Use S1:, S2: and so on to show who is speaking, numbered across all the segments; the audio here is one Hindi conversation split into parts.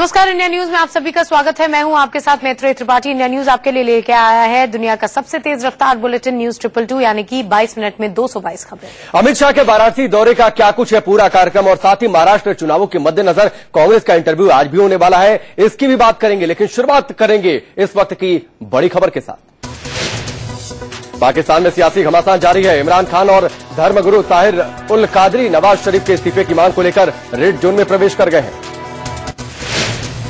S1: नमस्कार, इंडिया न्यूज में आप सभी का स्वागत है। मैं हूं आपके साथ मैत्री त्रिपाठी। इंडिया न्यूज आपके लिए लेके आया है दुनिया का सबसे तेज रफ्तार बुलेटिन न्यूज 222 यानी कि 22 मिनट में 222 खबरें।
S2: अमित शाह के वाराणसी दौरे का क्या कुछ है पूरा कार्यक्रम, और साथ ही महाराष्ट्र चुनावों के मद्देनजर कांग्रेस का इंटरव्यू आज भी होने वाला है, इसकी भी बात करेंगे। लेकिन शुरुआत करेंगे इस वक्त की बड़ी खबर के साथ। पाकिस्तान में सियासी घमासान जारी है। इमरान खान और धर्मगुरु ताहिर उल कादरी नवाज शरीफ के इस्तीफे की मांग को लेकर रेड जोन में प्रवेश कर गए हैं।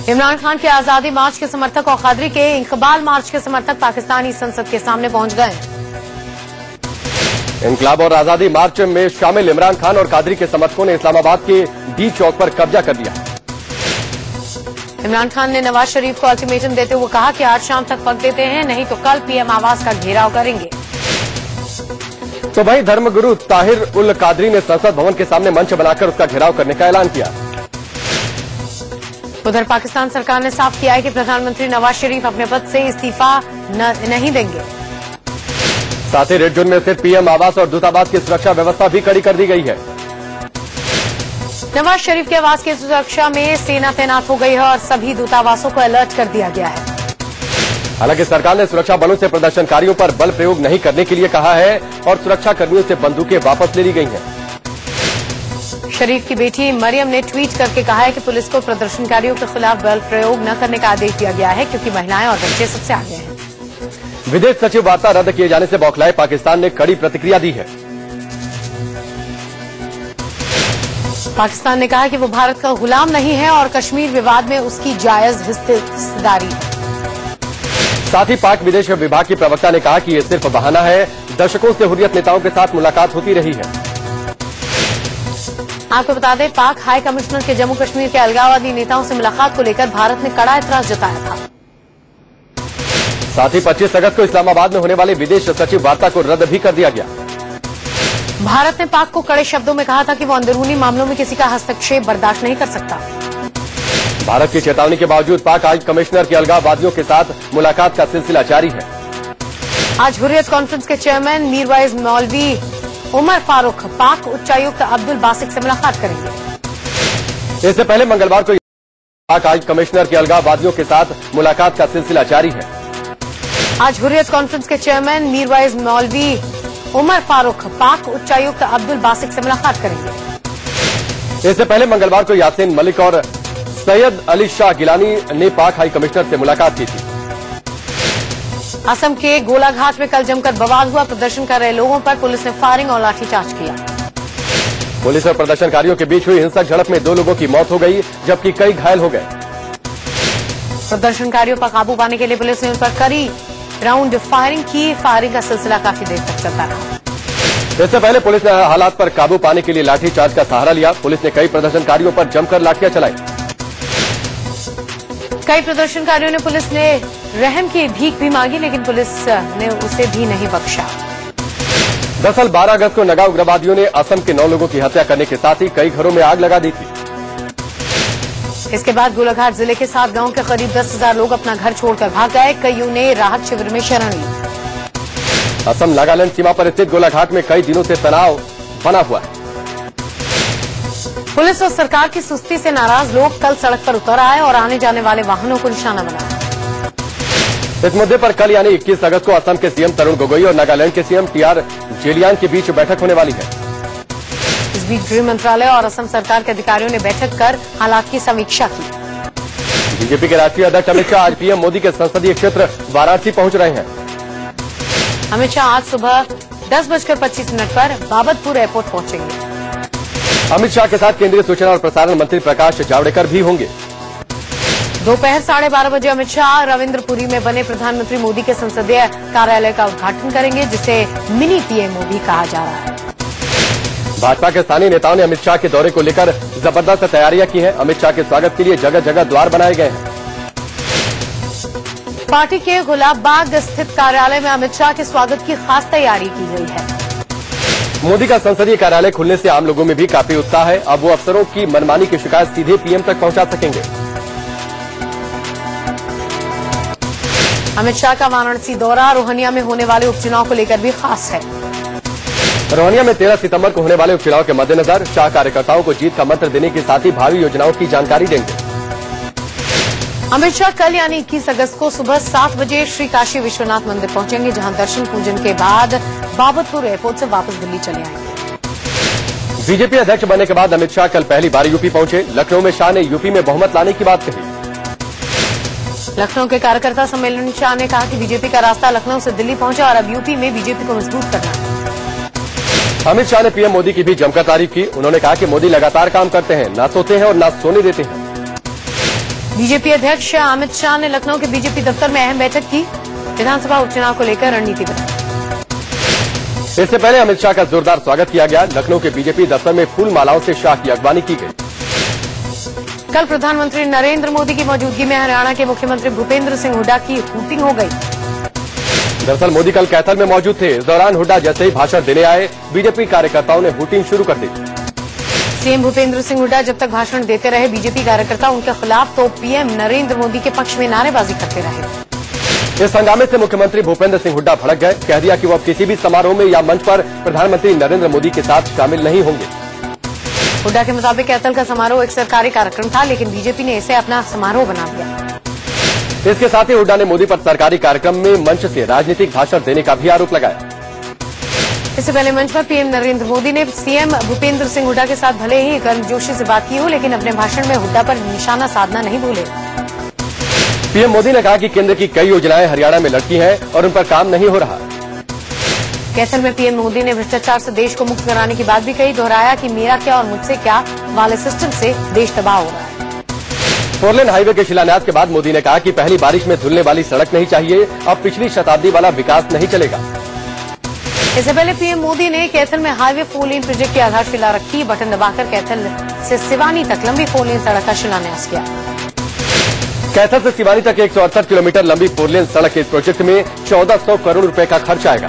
S1: इमरान खान के आजादी मार्च के समर्थक और कादरी के इंकबाल मार्च के समर्थक पाकिस्तानी संसद के सामने पहुंच गए।
S2: इंकलाब और आजादी मार्च में शामिल इमरान खान और कादरी के समर्थकों ने इस्लामाबाद के डी चौक पर कब्जा कर लिया।
S1: इमरान खान ने नवाज शरीफ को अल्टीमेटम देते हुए कहा कि आज शाम तक वक्त देते हैं, नहीं तो कल पीएम आवास का घेराव करेंगे।
S2: तो वहीं धर्मगुरु ताहिर उल कादरी ने संसद भवन के सामने मंच बनाकर उसका घेराव करने का ऐलान किया।
S1: उधर पाकिस्तान सरकार ने साफ किया है कि प्रधानमंत्री नवाज शरीफ अपने पद से इस्तीफा नहीं देंगे।
S2: साथ ही रेड जोन में स्थित पीएम आवास और दूतावास की सुरक्षा व्यवस्था भी कड़ी कर दी गई है।
S1: नवाज शरीफ के आवास की सुरक्षा में सेना तैनात हो गई है और सभी दूतावासों को अलर्ट कर दिया गया है।
S2: हालांकि सरकार ने सुरक्षा बलों से प्रदर्शनकारियों पर बल प्रयोग नहीं करने के लिए कहा है और सुरक्षा कर्मियों से बंदूकें वापस ले ली गई हैं।
S1: शरीफ की बेटी मरियम ने ट्वीट करके कहा है कि पुलिस को प्रदर्शनकारियों के खिलाफ बल प्रयोग न करने का आदेश दिया गया है, क्योंकि महिलाएं और बच्चे सबसे आगे हैं।
S2: विदेश सचिव वार्ता रद्द किए जाने से बौखलाए पाकिस्तान ने कड़ी प्रतिक्रिया दी है।
S1: पाकिस्तान ने कहा कि वो भारत का गुलाम नहीं है और कश्मीर विवाद में उसकी जायज हिस्सेदारी है।
S2: साथ ही पाक विदेश विभाग की प्रवक्ता ने कहा कि ये सिर्फ बहाना है, दशकों से हुर्रियत नेताओं के साथ मुलाकात होती रही है।
S1: आपको बता दें, पाक हाई कमिश्नर के जम्मू कश्मीर के अलगाववादी नेताओं से मुलाकात को लेकर भारत ने कड़ा एतराज जताया था।
S2: साथ ही 25 अगस्त को इस्लामाबाद में होने वाले विदेश सचिव वार्ता को रद्द भी कर दिया गया।
S1: भारत ने पाक को कड़े शब्दों में कहा था कि वो अंदरूनी मामलों में किसी का हस्तक्षेप बर्दाश्त नहीं कर सकता।
S2: भारत की चेतावनी के बावजूद पाक हाई कमिश्नर के अलगाववादियों के साथ मुलाकात का सिलसिला जारी है।
S1: आज हुर्रियत कॉन्फ्रेंस के चेयरमैन मीरवाइज मौलवी उमर फारूक पाक उच्चायुक्त अब्दुल बासिक से मुलाकात करेंगे।
S2: इससे पहले मंगलवार को पाक हाई कमिश्नर के अलगाववादियों के साथ मुलाकात का सिलसिला जारी है।
S1: आज हुर्रियत कॉन्फ्रेंस के चेयरमैन मीरवाइज मौलवी उमर फारूक पाक उच्चायुक्त अब्दुल बासिक से मुलाकात करेंगे।
S2: इससे पहले मंगलवार को यासीन मलिक और सैयद अली शाह गिलानी ने पाक हाई कमिश्नर से मुलाकात की थी।
S1: असम के गोलाघाट में कल जमकर बवाल हुआ। प्रदर्शन कर रहे लोगों पर पुलिस ने फायरिंग और लाठीचार्ज किया।
S2: पुलिस और प्रदर्शनकारियों के बीच हुई हिंसक झड़प में 2 लोगों की मौत हो गई, जबकि कई घायल हो गए।
S1: प्रदर्शनकारियों पर काबू पाने के लिए पुलिस ने उन पर कड़ी राउंड फायरिंग की। फायरिंग का सिलसिला काफी देर तक चलता रहा।
S2: इससे पहले पुलिस ने हालात पर काबू पाने के लिए लाठीचार्ज का सहारा लिया। पुलिस ने कई प्रदर्शनकारियों पर जमकर लाठियां चलाई।
S1: कई प्रदर्शनकारियों ने पुलिस ने रहम की भीख भी मांगी, लेकिन पुलिस ने उसे भी नहीं बख्शा।
S2: दरअसल 12 अगस्त को नगा उग्रवादियों ने असम के 9 लोगों की हत्या करने के साथ ही कई घरों में आग लगा दी थी।
S1: इसके बाद गोलाघाट जिले के 7 गांव के करीब 10,000 लोग अपना घर छोड़कर भाग गए। कईयों ने राहत शिविर में शरण ली।
S2: असम नागालैंड सीमा पर स्थित गोलाघाट में कई दिनों से तनाव बना हुआ है।
S1: पुलिस और सरकार की सुस्ती से नाराज लोग कल सड़क पर उतर आए और आने जाने वाले वाहनों को निशाना बनाया।
S2: इस मुद्दे पर कल यानी 21 अगस्त को असम के सीएम तरुण गोगोई और नागालैंड के सीएम टीआर जेलियांग के बीच बैठक होने वाली है।
S1: इस बीच गृह मंत्रालय और असम सरकार के अधिकारियों ने बैठक कर हालात की समीक्षा की।
S2: बीजेपी के राष्ट्रीय अध्यक्ष अमित शाह आज पीएम मोदी के संसदीय क्षेत्र वाराणसी पहुंच रहे हैं।
S1: अमित शाह आज सुबह 10:25 पर बाबतपुर एयरपोर्ट पहुंचेंगे।
S2: अमित शाह के साथ केंद्रीय सूचना और प्रसारण मंत्री प्रकाश जावड़ेकर भी होंगे।
S1: दोपहर 12:30 बजे अमित शाह रविंद्रपुरी में बने प्रधानमंत्री मोदी के संसदीय कार्यालय का उद्घाटन करेंगे, जिसे मिनी पीएमओ भी कहा जा रहा है।
S2: भाजपा के स्थानीय नेताओं ने अमित शाह के दौरे को लेकर जबरदस्त तैयारियां की हैं। अमित शाह के स्वागत के लिए जगह जगह द्वार बनाए गए हैं।
S1: पार्टी के गुलाबबाग स्थित कार्यालय में अमित शाह के स्वागत की खास तैयारी की गई है।
S2: मोदी का संसदीय कार्यालय खुलने से आम लोगों में भी काफी उत्साह है। अब वो अफसरों की मनमानी की शिकायत सीधे पीएम तक पहुंचा सकेंगे।
S1: अमित शाह का वाराणसी दौरा रोहनिया में होने वाले उपचुनाव को लेकर भी खास है।
S2: रोहनिया में 13 सितंबर को होने वाले उपचुनाव के मद्देनजर शाह कार्यकर्ताओं को जीत का मंत्र देने के साथ ही भावी योजनाओं की जानकारी देंगे।
S1: अमित शाह कल यानी 21 अगस्त को सुबह 7 बजे श्री काशी विश्वनाथ मंदिर पहुंचेंगे, जहां दर्शन पूजन के बाद बाबतपुर एयरपोर्ट से वापस दिल्ली चले आएंगे।
S2: बीजेपी अध्यक्ष बनने के बाद अमित शाह कल पहली बार यूपी पहुंचे। लखनऊ में शाह ने यूपी में बहुमत लाने की बात कही।
S1: लखनऊ के कार्यकर्ता सम्मेलन में शाह ने कहा कि बीजेपी का रास्ता लखनऊ से दिल्ली पहुंचा और अब यूपी में बीजेपी को मजबूत करना है।
S2: अमित शाह ने पीएम मोदी की भी जमकर तारीफ की। उन्होंने कहा कि मोदी लगातार काम करते हैं, ना सोते हैं और ना सोने देते हैं।
S1: बीजेपी अध्यक्ष अमित शाह ने लखनऊ के बीजेपी दफ्तर में अहम बैठक की, विधानसभा उपचुनाव को लेकर रणनीति बनाई।
S2: इससे पहले अमित शाह का जोरदार स्वागत किया गया। लखनऊ के बीजेपी दफ्तर में फूल मालाओं से शाह की अगवानी की गई।
S1: कल प्रधानमंत्री नरेंद्र मोदी की मौजूदगी में हरियाणा के मुख्यमंत्री भूपेंद्र सिंह हुड्डा की हूटिंग हो गई।
S2: दरअसल मोदी कल कैथल में मौजूद थे। इस दौरान हुड्डा जैसे ही भाषण देने आए, बीजेपी कार्यकर्ताओं ने हूटिंग शुरू कर दी।
S1: सीएम भूपेंद्र सिंह हुड्डा जब तक भाषण देते रहे, बीजेपी कार्यकर्ता उनके खिलाफ तो पीएम नरेंद्र मोदी के पक्ष में नारेबाजी करते रहे।
S2: इस हंगामे से मुख्यमंत्री भूपेंद्र सिंह हुड्डा भड़क गए। कह दिया कि वो अब किसी भी समारोह में या मंच पर प्रधानमंत्री नरेंद्र मोदी के साथ शामिल नहीं होंगे।
S1: हुड्डा के मुताबिक कैथल का समारोह एक सरकारी कार्यक्रम था, लेकिन बीजेपी ने इसे अपना समारोह बना दिया।
S2: इसके साथ ही हुड्डा ने मोदी पर सरकारी कार्यक्रम में मंच से राजनीतिक भाषण देने का भी आरोप लगाया।
S1: इससे पहले मंच पर पीएम नरेंद्र मोदी ने सीएम भूपेंद्र सिंह हुड्डा के साथ भले ही गर्मजोशी से बात की हो, लेकिन अपने भाषण में हुड्डा पर निशाना साधना नहीं भूले।
S2: पीएम मोदी ने कहा कि केंद्र की कई योजनाएं हरियाणा में लटकी हैं और उन पर काम नहीं हो रहा।
S1: कैथल में पीएम मोदी ने भ्रष्टाचार से देश को मुक्त कराने की बात भी कही। दोहराया कि मेरा क्या और मुझसे क्या वाले सिस्टम से देश तबाह हो रहा है।
S2: 4 लेन हाईवे के शिलान्यास के बाद मोदी ने कहा कि पहली बारिश में धुलने वाली सड़क नहीं चाहिए, अब पिछली शताब्दी वाला विकास नहीं चलेगा।
S1: इससे पहले पीएम मोदी ने कैथल में हाईवे 4 लेन प्रोजेक्ट की आधारशिला रखी। बटन दबाकर कैथल से सिवानी तक लंबी 4 लेन सड़क का शिलान्यास किया।
S2: कैथल से सिवानी तक 168 किलोमीटर लंबी 4 लेन सड़क के प्रोजेक्ट में 1400 करोड़ रुपए का खर्च आएगा।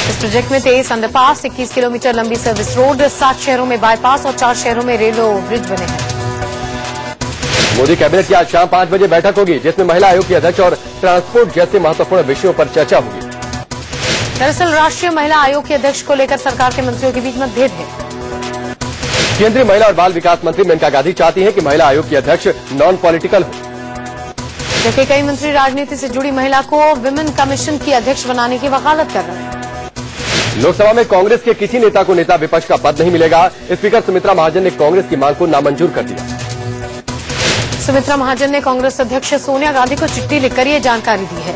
S1: इस प्रोजेक्ट में 23 अंडरपास, 21 किलोमीटर लंबी सर्विस रोड, 7 शहरों में बाईपास और 4 शहरों में रेलवे ओवरब्रिज बने हैं।
S2: मोदी कैबिनेट की आज शाम 5 बजे बैठक होगी, जिसमें महिला आयोग के अध्यक्ष और ट्रांसपोर्ट जैसे महत्वपूर्ण विषयों पर चर्चा होगी।
S1: दरअसल राष्ट्रीय महिला आयोग के अध्यक्ष को लेकर सरकार के मंत्रियों के बीच मतभेद है।
S2: केंद्रीय महिला और बाल विकास मंत्री मेनका गांधी चाहती हैं कि महिला आयोग की अध्यक्ष नॉन पॉलिटिकल हो,
S1: जबकि कई मंत्री राजनीति से जुड़ी महिला को विमेन कमीशन की अध्यक्ष बनाने की वकालत कर रहे हैं।
S2: लोकसभा में कांग्रेस के किसी नेता को नेता विपक्ष का पद नहीं मिलेगा। स्पीकर सुमित्रा महाजन ने कांग्रेस की मांग को नामंजूर कर दिया।
S1: सुमित्रा महाजन ने कांग्रेस अध्यक्ष सोनिया गांधी को चिट्ठी लिखकर ये जानकारी दी है।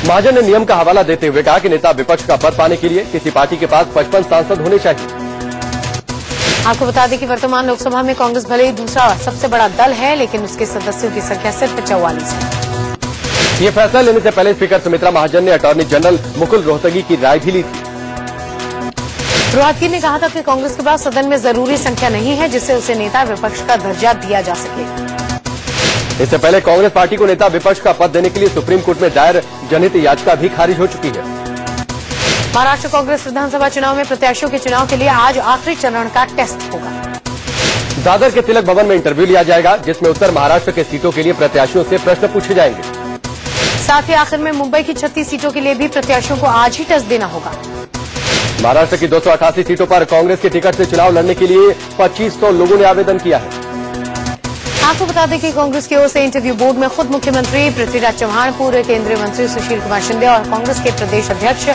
S2: महाजन ने नियम का हवाला देते हुए कहा कि नेता विपक्ष का पद पाने के लिए किसी पार्टी के पास 55 सांसद होने चाहिए।
S1: आपको बता दें कि वर्तमान लोकसभा में कांग्रेस भले ही दूसरा सबसे बड़ा दल है, लेकिन उसके सदस्यों की संख्या सिर्फ 44 है।
S2: ये फैसला लेने से पहले स्पीकर सुमित्रा महाजन ने अटॉर्नी जनरल मुकुल रोहतगी की राय भी ली थी।
S1: रोहतगी ने कहा था कि कांग्रेस के पास सदन में जरूरी संख्या नहीं है, जिससे उसे नेता विपक्ष का दर्जा दिया जा सके।
S2: इससे पहले कांग्रेस पार्टी को नेता विपक्ष का पद देने के लिए सुप्रीम कोर्ट में दायर जनहित याचिका भी खारिज हो चुकी है।
S1: महाराष्ट्र कांग्रेस विधानसभा चुनाव में प्रत्याशियों के चुनाव के लिए आज आखिरी चरण का टेस्ट होगा।
S2: दादर के तिलक भवन में इंटरव्यू लिया जाएगा, जिसमें उत्तर महाराष्ट्र के सीटों के लिए प्रत्याशियों से प्रश्न पूछे जाएंगे।
S1: साथ ही आखिर में मुंबई की 36 सीटों के लिए भी प्रत्याशियों को आज ही टेस्ट देना होगा।
S2: महाराष्ट्र की 288 सीटों पर कांग्रेस के टिकट से चुनाव लड़ने के लिए 2500 लोगों ने आवेदन किया है।
S1: आपको बता दें कि कांग्रेस की ओर से इंटरव्यू बोर्ड में खुद मुख्यमंत्री पृथ्वीराज चौहान, पूर्व केंद्रीय मंत्री सुशील कुमार शिंदे और कांग्रेस के प्रदेश अध्यक्ष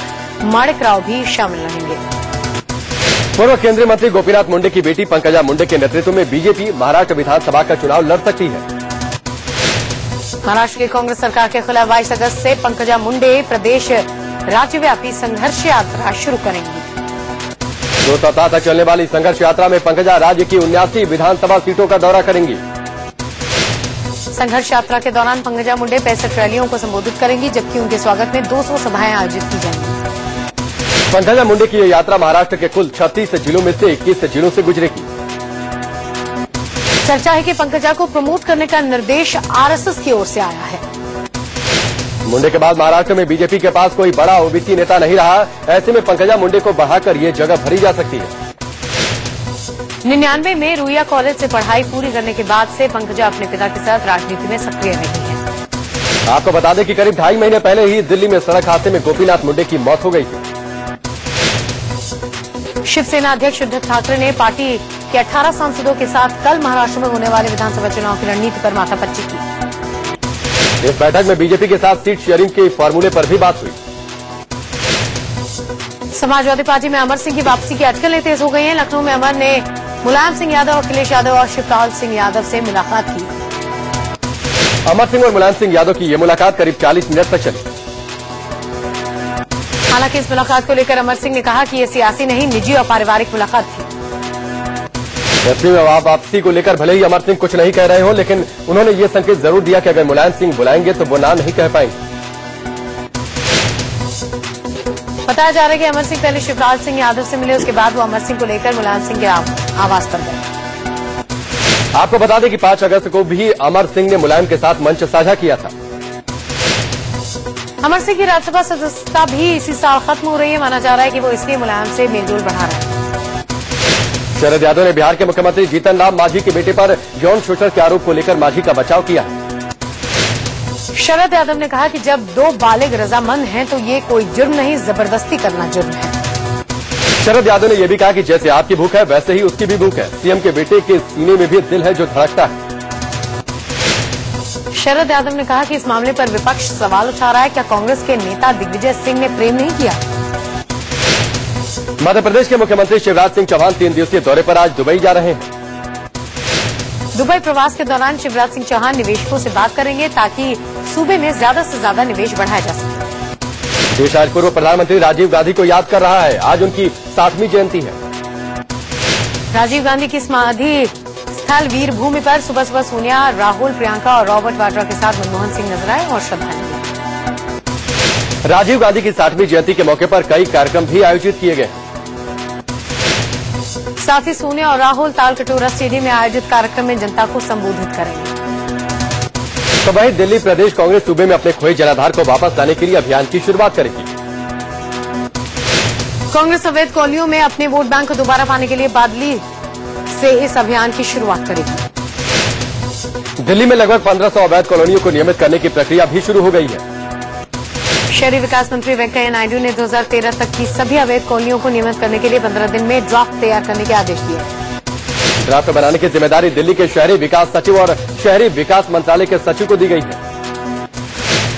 S1: माणिक राव भी शामिल रहेंगे।
S2: पूर्व केंद्रीय मंत्री गोपीनाथ मुंडे की बेटी पंकजा मुंडे के नेतृत्व में बीजेपी महाराष्ट्र विधानसभा का चुनाव लड़ सकती है।
S1: महाराष्ट्र की कांग्रेस सरकार के खिलाफ 22 अगस्त से पंकजा मुंडे प्रदेश राज्यव्यापी संघर्ष यात्रा शुरू करेंगी।
S2: 2 सप्ताह तक चलने वाली संघर्ष यात्रा में पंकजा राज्य की 79 विधानसभा सीटों का दौरा करेंगी।
S1: संघर्ष यात्रा के दौरान पंकजा मुंडे 65 रैलियों को संबोधित करेंगी, जबकि उनके स्वागत में 200 सभाएं आयोजित की जाएंगी।
S2: पंकजा मुंडे की यह यात्रा महाराष्ट्र के कुल 36 जिलों में से 21 जिलों से गुजरेगी।
S1: चर्चा है कि पंकजा को प्रमोट करने का निर्देश आरएसएस की ओर से आया है।
S2: मुंडे के बाद महाराष्ट्र में बीजेपी के पास कोई बड़ा ओबीसी नेता नहीं रहा। ऐसे में पंकजा मुंडे को बढ़ाकर ये जगह भरी जा सकती है।
S1: 99 में रुइया कॉलेज से पढ़ाई पूरी करने के बाद से पंकजा अपने पिता के साथ राजनीति में सक्रिय रही है।
S2: आपको बता दें कि करीब 2.5 महीने पहले ही दिल्ली में सड़क हादसे में गोपीनाथ मुंडे की मौत हो गई थी।
S1: शिवसेना अध्यक्ष उद्धव ठाकरे ने पार्टी कि 18 सांसदों के साथ कल महाराष्ट्र में होने वाले विधानसभा चुनाव की रणनीति पर माथापच्ची की।
S2: इस बैठक में बीजेपी के साथ सीट शेयरिंग के फॉर्मूले पर भी बात हुई।
S1: समाजवादी पार्टी में अमर सिंह की वापसी की अटकलें तेज हो गई हैं। लखनऊ में अमर ने मुलायम सिंह यादव, अखिलेश यादव और शिवपाल सिंह यादव से मुलाकात की।
S2: अमर सिंह और मुलायम सिंह यादव की ये मुलाकात करीब 40 मिनट तक चली।
S1: हालांकि इस मुलाकात को लेकर अमर सिंह ने कहा कि ये सियासी नहीं, निजी और पारिवारिक मुलाकात थी।
S2: एसपी में वापसी को लेकर भले ही अमर सिंह कुछ नहीं कह रहे हो, लेकिन उन्होंने ये संकेत जरूर दिया कि अगर मुलायम सिंह बुलाएंगे तो वो ना नहीं कह पाएंगे।
S1: बताया जा रहा है कि अमर सिंह पहले शिवपाल सिंह यादव से मिले, उसके बाद वो अमर सिंह को लेकर मुलायम सिंह के आवास पर गए।
S2: आपको बता दें कि 5 अगस्त को भी अमर सिंह ने मुलायम के साथ मंच साझा किया था।
S1: अमर सिंह की राज्यसभा सदस्यता भी इसी साल खत्म हो रही है। माना जा रहा है कि वो इसलिए मुलायम से मेलजोल बढ़ा रहे हैं।
S2: शरद यादव ने बिहार के मुख्यमंत्री जीतन राम मांझी के बेटे पर यौन शोषण के आरोप को लेकर मांझी का बचाव किया है।
S1: शरद यादव ने कहा कि जब 2 बालिग रजामंद हैं तो ये कोई जुर्म नहीं, जबरदस्ती करना जुर्म है।
S2: शरद यादव ने यह भी कहा कि जैसे आपकी भूख है वैसे ही उसकी भी भूख है। सीएम के बेटे के सीने में भी दिल है जो धड़कता है।
S1: शरद यादव ने कहा कि इस मामले पर विपक्ष सवाल उठा रहा है, क्या कांग्रेस के नेता दिग्विजय सिंह ने प्रेम नहीं किया।
S2: मध्य प्रदेश के मुख्यमंत्री शिवराज सिंह चौहान 3 दिवसीय दौरे पर आज दुबई जा रहे हैं।
S1: दुबई प्रवास के दौरान शिवराज सिंह चौहान निवेशकों से बात करेंगे ताकि सूबे में ज्यादा से ज्यादा निवेश बढ़ाया जा सके।
S2: देश आज पूर्व प्रधानमंत्री राजीव गांधी को याद कर रहा है। आज उनकी 60वीं जयंती है।
S1: राजीव गांधी की समाधि स्थल वीर भूमि पर सुबह सुबह सोनिया, राहुल, प्रियंका और रॉबर्ट वाड्रा के साथ मनमोहन सिंह नजर आए और श्रद्धांजलि।
S2: राजीव गांधी की 60वीं जयंती के मौके पर कई कार्यक्रम भी आयोजित किए गए।
S1: साथ ही सोनिया और राहुल तालकटोरा स्टेडियम में आयोजित कार्यक्रम में जनता को संबोधित करेंगे।
S2: तो वहीं दिल्ली प्रदेश कांग्रेस सूबे में अपने खोए जनाधार को वापस लाने के लिए अभियान की शुरुआत करेगी।
S1: कांग्रेस अवैध कॉलोनियों में अपने वोट बैंक को दोबारा पाने के लिए बादली से इस अभियान की शुरुआत करेगी।
S2: दिल्ली में लगभग 1500 अवैध कॉलोनियों को नियमित करने की प्रक्रिया भी शुरू हो गई है।
S1: शहरी विकास मंत्री वेंकैया नायडू ने 2013 तक की सभी अवैध कॉलोनियों को नियमित करने के लिए 15 दिन में ड्राफ्ट तैयार करने के आदेश दिए।
S2: ड्राफ्ट बनाने की जिम्मेदारी दिल्ली के शहरी विकास सचिव और शहरी विकास मंत्रालय के सचिव को दी गई है।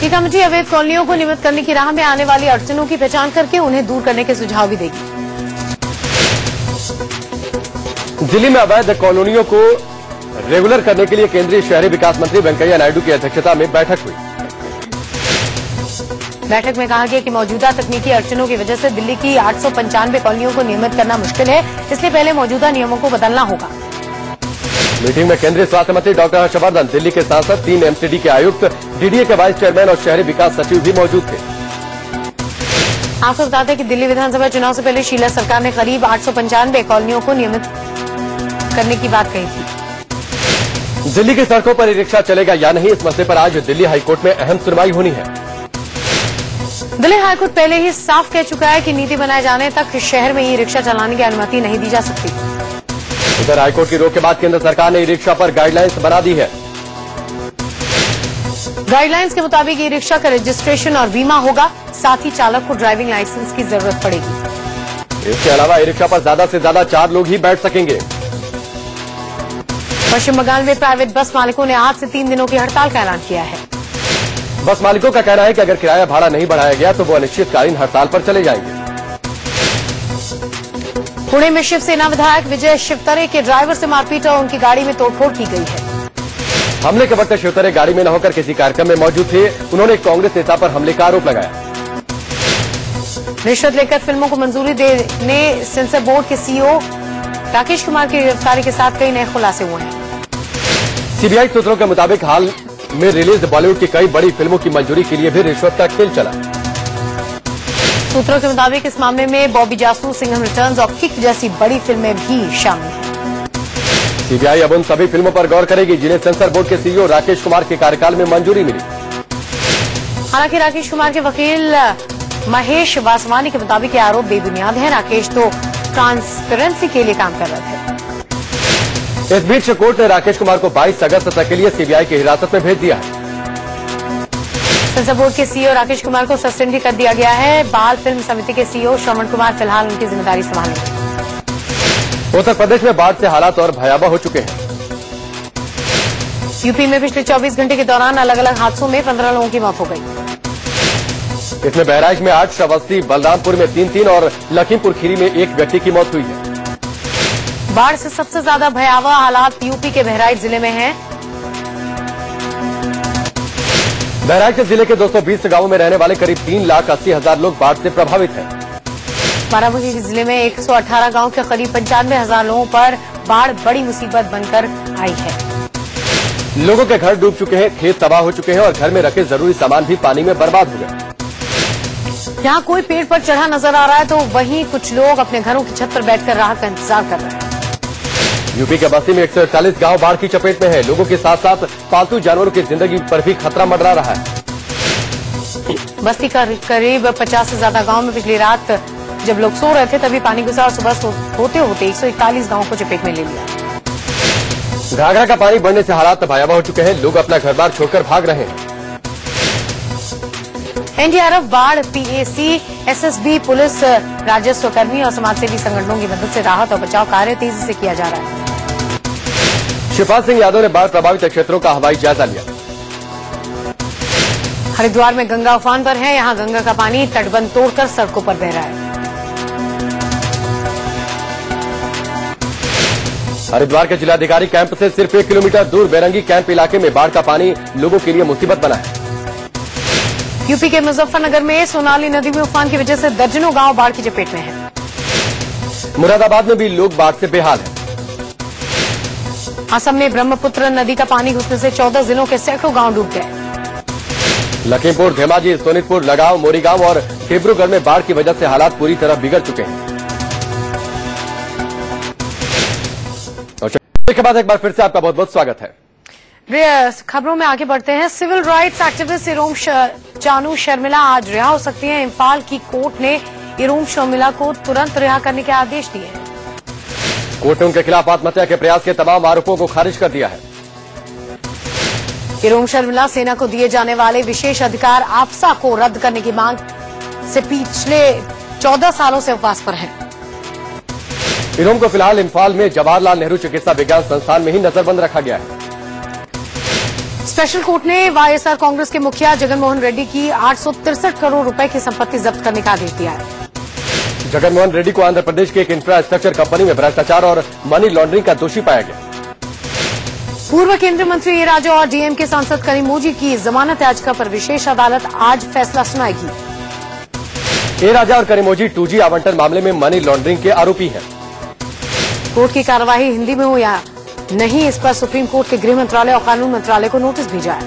S1: ये कमेटी अवैध कॉलोनियों को नियमित करने की राह में आने वाली अड़चनों की पहचान करके उन्हें दूर करने के सुझाव भी देगी।
S2: दिल्ली में अवैध कॉलोनियों को रेगुलर करने के लिए केंद्रीय शहरी विकास मंत्री वेंकैया नायडू की अध्यक्षता में बैठक हुई।
S1: बैठक में कहा गया कि मौजूदा तकनीकी अड़चनों की वजह से दिल्ली की 895 कॉलोनियों को नियमित करना मुश्किल है, इसलिए पहले मौजूदा नियमों को बदलना होगा।
S2: मीटिंग में केंद्रीय स्वास्थ्य मंत्री डॉक्टर हर्षवर्धन, दिल्ली के सांसद, 3 एमसीडी के आयुक्त, डीडीए के वाइस चेयरमैन और शहरी विकास सचिव भी मौजूद थे।
S1: आपको बता दें कि दिल्ली विधानसभा चुनाव से पहले शीला सरकार ने करीब 895 कॉलोनियों को नियमित करने की बात कही थी।
S2: दिल्ली की सड़कों पर ई रिक्शा चलेगा या नहीं, इस मसले पर आज दिल्ली हाईकोर्ट में अहम सुनवाई होनी है।
S1: दिल्ली हाईकोर्ट पहले ही साफ कह चुका है कि नीति बनाए जाने तक शहर में ई रिक्शा चलाने की अनुमति नहीं दी जा सकती।
S2: उधर हाईकोर्ट की रोक के बाद केंद्र सरकार ने ई रिक्शा पर गाइडलाइंस बना दी है।
S1: गाइडलाइंस के मुताबिक ई रिक्शा का रजिस्ट्रेशन और बीमा होगा, साथ ही चालक को ड्राइविंग लाइसेंस की जरूरत पड़ेगी।
S2: इसके अलावा ई रिक्शा पर ज्यादा से ज्यादा 4 लोग ही बैठ सकेंगे।
S1: पश्चिम बंगाल में प्राइवेट बस मालिकों ने आज से 3 दिनों की हड़ताल का ऐलान किया है।
S2: बस मालिकों का कहना है कि अगर किराया भाड़ा नहीं बढ़ाया गया तो वो अनिश्चितकालीन हड़ताल पर चले जाएंगे।
S1: पुणे में शिवसेना विधायक विजय शिवतरे के ड्राइवर से मारपीट और उनकी गाड़ी में तोड़फोड़ की गई है।
S2: हमले के वक्त शिवतरे गाड़ी में न होकर किसी कार्यक्रम में मौजूद थे। उन्होंने कांग्रेस नेता पर हमले का आरोप लगाया।
S1: रिश्वत लेकर फिल्मों को मंजूरी देने सेंसर बोर्ड के सीईओ राकेश कुमार की गिरफ्तारी के साथ कई नए खुलासे हुए हैं।
S2: सीबीआई सूत्रों के मुताबिक हाल में रिलीज बॉलीवुड की कई बड़ी फिल्मों की मंजूरी के लिए भी रिश्वत का खेल चला।
S1: सूत्रों के मुताबिक इस मामले में बॉबी जासूस, सिंघम रिटर्न्स और किक जैसी बड़ी फिल्में भी शामिल हैं।
S2: सीबीआई अब उन सभी फिल्मों पर गौर करेगी जिन्हें सेंसर बोर्ड के सीईओ राकेश कुमार के कार्यकाल में मंजूरी मिली।
S1: हालांकि राकेश कुमार के वकील महेश वासवानी के मुताबिक ये आरोप बेबुनियाद है। राकेश तो ट्रांसपेरेंसी के लिए काम कर रहे थे।
S2: इस बीच कोर्ट ने राकेश कुमार को 22 अगस्त तक के लिए सीबीआई की हिरासत में भेज दिया है।
S1: सेंसर बोर्ड के सीईओ राकेश कुमार को सस्पेंड भी कर दिया गया है। बाल फिल्म समिति के सीईओ श्रवण कुमार फिलहाल उनकी जिम्मेदारी संभालेंगे।
S2: उत्तर प्रदेश में बाढ़ से हालात और भयावह हो चुके हैं।
S1: यूपी में पिछले 24 घंटे के दौरान अलग अलग हादसों में 15 लोगों की मौत हो गई।
S2: इसमें बहराइच में 8, श्रावस्ती, बलरामपुर में 3 और लखीमपुर खीरी में 1 व्यक्ति की मौत हुई है।
S1: बाढ़ से सबसे ज्यादा भयावह हालात यूपी के बहराइच जिले में हैं।
S2: बहराइच जिले के 220 गांवों में रहने वाले करीब 3,80,000 लोग बाढ़ से प्रभावित हैं।
S1: बाराबंकी जिले में 118 गांव के करीब 95,000 लोगों पर बाढ़ बड़ी मुसीबत बनकर आई है।
S2: लोगों के घर डूब चुके हैं, खेत तबाह हो चुके हैं और घर में रखे जरूरी सामान भी पानी में बर्बाद हो गए।
S1: यहाँ कोई पेड़ पर चढ़ा नजर आ रहा है तो वहीं कुछ लोग अपने घरों की छत पर बैठकर राहत का इंतजार कर रहे हैं।
S2: यूपी के बस्ती में 141 गांव बाढ़ की चपेट में है। लोगों के साथ साथ पालतू जानवरों की जिंदगी पर भी खतरा मंडरा रहा है।
S1: बस्ती का करीब 50 से ज्यादा गांव में पिछली रात जब लोग सो रहे थे तभी पानी घुसा और सुबह होते होते 141 गांवों को चपेट में ले लिया।
S2: घाघरा का पानी बढ़ने से हालात भयावह हो चुके हैं। लोग अपना घर बार छोड़कर भाग रहे हैं।
S1: एनडीआरएफ, बाढ़, पीएसी, एसएसबी, पुलिस, राजस्व कर्मी और समाजसेवी संगठनों की मदद से राहत और बचाव कार्य तेजी से किया जा रहा है।
S2: शिवपाल सिंह यादव ने बाढ़ प्रभावित क्षेत्रों का हवाई जायजा लिया।
S1: हरिद्वार में गंगा उफान पर है। यहां गंगा का पानी तटबंध तोड़कर सड़कों पर बह रहा है।
S2: हरिद्वार के जिलाधिकारी कैंप से सिर्फ 1 किलोमीटर दूर बेरंगी कैंप इलाके में बाढ़ का पानी लोगों के लिए मुसीबत बना है।
S1: यूपी के मुजफ्फरनगर में सोनाली नदी में उफान की वजह से दर्जनों गांव बाढ़ की चपेट में हैं।
S2: मुरादाबाद में भी लोग बाढ़ से बेहाल हैं।
S1: असम में ब्रह्मपुत्र नदी का पानी घुसने से 14 जिलों के सैकड़ों गांव डूब गए।
S2: लखीमपुर, धेमाजी, सोनितपुर, लगाव, मोरीगांव और डिब्रूगढ़ में बाढ़ की वजह से हालात पूरी तरह बिगड़ चुके हैं। इसके बाद एक बार फिर से आपका बहुत बहुत स्वागत है।
S1: खबरों में आगे बढ़ते हैं। Civil rights activist Irom Chanu Sharmila आज रिहा हो सकती हैं। इम्फाल की कोर्ट ने इरोम शर्मिला को तुरंत रिहा करने के आदेश दिए हैं।
S2: कोर्ट ने उनके खिलाफ आत्महत्या के प्रयास के तमाम आरोपों को खारिज कर दिया है।
S1: इरोम शर्मिला सेना को दिए जाने वाले विशेष अधिकार आफ्सा को रद्द करने की मांग से पिछले 14 सालों से उपवास पर हैं।
S2: इरोम को फिलहाल इम्फाल में जवाहरलाल नेहरू चिकित्सा विज्ञान संस्थान में ही नजरबंद रखा गया है।
S1: स्पेशल कोर्ट ने वाईएसआर कांग्रेस के मुखिया जगनमोहन रेड्डी की 863 करोड़ रुपए की संपत्ति जब्त करने का आदेश दिया है।
S2: जगनमोहन रेड्डी को आंध्र प्रदेश की एक इंफ्रास्ट्रक्चर कंपनी में भ्रष्टाचार और मनी लॉन्ड्रिंग का दोषी पाया गया।
S1: पूर्व केंद्रीय मंत्री ए राजा और डीएमके सांसद करीमोजी की जमानत याचिका पर विशेष अदालत आज फैसला सुनाएगी।
S2: ए राजा और करीमोजी 2G आवंटन मामले में मनी लॉन्ड्रिंग के आरोपी हैं।
S1: कोर्ट की कार्यवाही हिंदी में हो या नहीं, इस पर सुप्रीम कोर्ट के गृह मंत्रालय और कानून मंत्रालय को नोटिस भेजा है।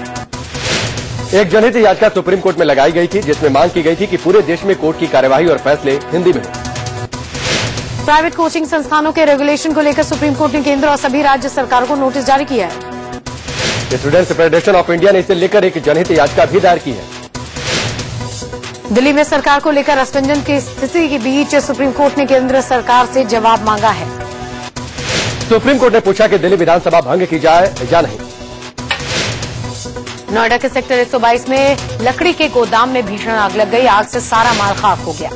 S2: एक जनहित याचिका सुप्रीम कोर्ट में लगाई गई थी जिसमें मांग की गई थी कि पूरे देश में कोर्ट की कार्यवाही और फैसले हिंदी में हो।
S1: प्राइवेट कोचिंग संस्थानों के रेगुलेशन को लेकर सुप्रीम कोर्ट ने केंद्र और सभी राज्य सरकारों को नोटिस जारी किया है।
S2: स्टूडेंट्स फेडरेशन ऑफ इंडिया ने इसे लेकर एक जनहित याचिका भी दायर की है।
S1: दिल्ली में सरकार को लेकर असमंजस की स्थिति के बीच सुप्रीम कोर्ट ने केंद्र सरकार से जवाब मांगा है।
S2: सुप्रीम कोर्ट ने पूछा कि दिल्ली विधानसभा भंग की जाए या नहीं।
S1: नोएडा के सेक्टर 122 में लकड़ी के गोदाम में भीषण आग लग गई। आग से सारा माल खाक हो गया।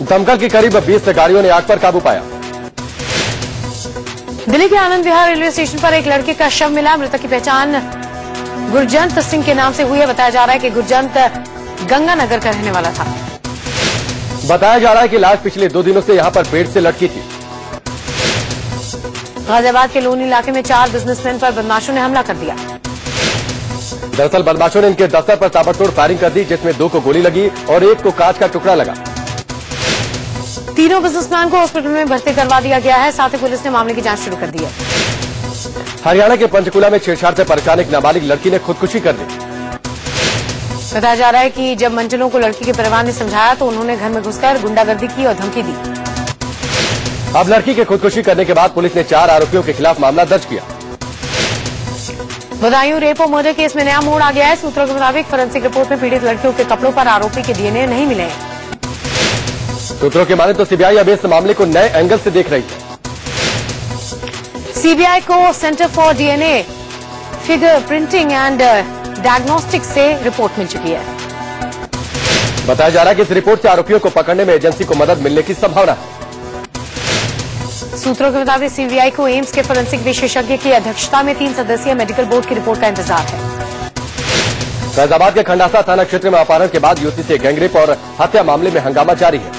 S2: दमकल की करीब 20 गाड़ियों ने आग पर काबू पाया।
S1: दिल्ली के आनंद विहार रेलवे स्टेशन पर एक लड़के का शव मिला। मृतक की पहचान गुरजंत सिंह के नाम से हुई है। बताया जा रहा है कि गुरजंत गंगानगर का रहने वाला था।
S2: बताया जा रहा है कि लाश पिछले 2 दिनों से यहां पर पेड़ से लटकी थी।
S1: गाजियाबाद के लोनी इलाके में 4 बिजनेसमैन पर बदमाशों ने हमला कर दिया।
S2: दरअसल बदमाशों ने इनके दफ्तर पर ताबड़तोड़ फायरिंग कर दी जिसमें 2 को गोली लगी और 1 को कांच का टुकड़ा लगा।
S1: तीनों बिजनेसमैन को हॉस्पिटल में भर्ती करवा दिया गया है। साथ ही पुलिस ने मामले की जांच शुरू कर दी है।
S2: हरियाणा के पंचकुला में छेड़छाड़ से परेशान एक नाबालिग लड़की ने खुदकुशी कर ली।
S1: बताया जा रहा है कि जब मंजिलों को लड़की के परिवार ने समझाया तो उन्होंने घर में घुसकर गुंडागर्दी की और धमकी दी।
S2: अब लड़की के खुदकुशी करने के बाद पुलिस ने 4 आरोपियों के खिलाफ मामला दर्ज किया।
S1: बदायूं रेप और मर्डर केस में नया मोड़ आ गया है। सूत्रों के मुताबिक फोरेंसिक रिपोर्ट में पीड़ित लड़कियों के कपड़ों पर आरोपी के डीएनए नहीं मिले हैं।
S2: सूत्रों की माने तो सीबीआई अब इस मामले को नए एंगल से देख रही है।
S1: सीबीआई को centre for DNA figure printing and diagnostics से रिपोर्ट मिल चुकी है।
S2: बताया जा रहा है कि इस रिपोर्ट से आरोपियों को पकड़ने में एजेंसी को मदद मिलने की संभावना है।
S1: सूत्रों के मुताबिक सीबीआई को एम्स के फोरेंसिक विशेषज्ञ की अध्यक्षता में 3 सदस्यीय मेडिकल बोर्ड की रिपोर्ट का इंतजार है।
S2: फैजाबाद के खंडासा थाना क्षेत्र में अपहरण के बाद युवती से गैंगरेप और हत्या मामले में हंगामा जारी है।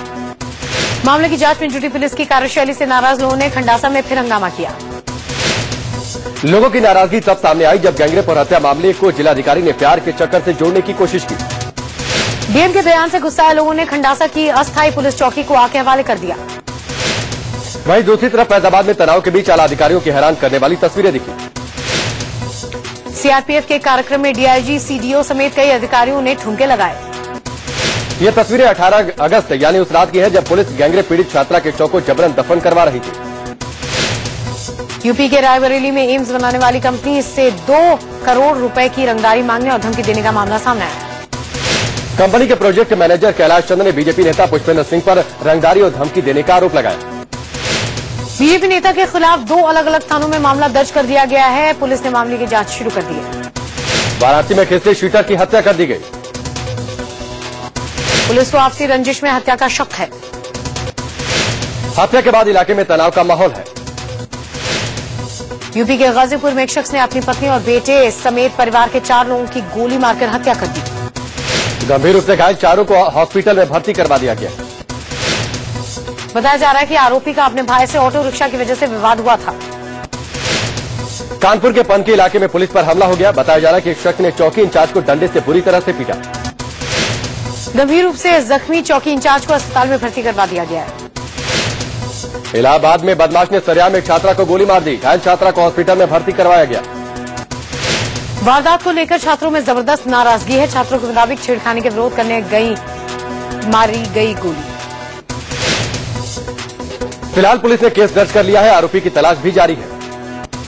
S1: मामले की जांच में जुटी पुलिस की कार्यशैली से नाराज लोगों ने खंडासा में फिर हंगामा किया।
S2: लोगों की नाराजगी तब सामने आई जब गैंगरेप और हत्या मामले को जिलाधिकारी ने प्यार के चक्कर से जोड़ने की कोशिश की।
S1: डीएम के बयान से गुस्साए लोगों ने खंडासा की अस्थायी पुलिस चौकी को आग के हवाले कर दिया।
S2: वहीं दूसरी तरफ फैजाबाद में तनाव के बीच आला अधिकारियों की हैरान करने वाली तस्वीरें दिखी।
S1: सीआरपीएफ के कार्यक्रम में डीआईजी, सीडीओ समेत कई अधिकारियों ने ठुमके लगाए।
S2: ये तस्वीरें 18 अगस्त यानी उस रात की है जब पुलिस गैंगरेप पीड़ित छात्रा के शव को जबरन दफन करवा रही थी।
S1: यूपी के रायबरेली में एम्स बनाने वाली कंपनी से 2 करोड़ रुपए की रंगदारी मांगने और धमकी देने का मामला सामने आया।
S2: कंपनी के प्रोजेक्ट मैनेजर कैलाश चंद्र ने बीजेपी नेता पुष्पेंद्र सिंह पर रंगदारी और धमकी देने का आरोप लगाया।
S1: बीजेपी नेता के खिलाफ 2 अलग अलग थानों में मामला दर्ज कर दिया गया है। पुलिस ने मामले की जांच शुरू कर दी है।
S2: वाराणसी में खिसते शूटर की हत्या कर दी गई।
S1: पुलिस को आपसी रंजिश में हत्या का शक है।
S2: हत्या के बाद इलाके में तनाव का माहौल है।
S1: यूपी के गाजीपुर में एक शख्स ने अपनी पत्नी और बेटे समेत परिवार के 4 लोगों की गोली मारकर हत्या कर दी।
S2: गंभीर रूप से घायल 4 को हॉस्पिटल में भर्ती करवा दिया गया।
S1: बताया जा रहा है कि आरोपी का अपने भाई से ऑटो रिक्शा की वजह से विवाद हुआ था।
S2: कानपुर के पनकी इलाके में पुलिस पर हमला हो गया। बताया जा रहा है कि एक शख्स ने चौकी इंचार्ज को डंडे से बुरी तरह से पीटा।
S1: गंभीर रूप से जख्मी चौकी इंचार्ज को अस्पताल में भर्ती करवा दिया गया है।
S2: इलाहाबाद में बदमाश ने सरिया में एक छात्रा को गोली मार दी। घायल छात्रा को हॉस्पिटल में भर्ती करवाया गया।
S1: वारदात को लेकर छात्रों में जबरदस्त नाराजगी है। छात्रों के मुताबिक छेड़खानी के विरोध करने गई मारी गई गोली।
S2: फिलहाल पुलिस ने केस दर्ज कर लिया है। आरोपी की तलाश भी जारी है।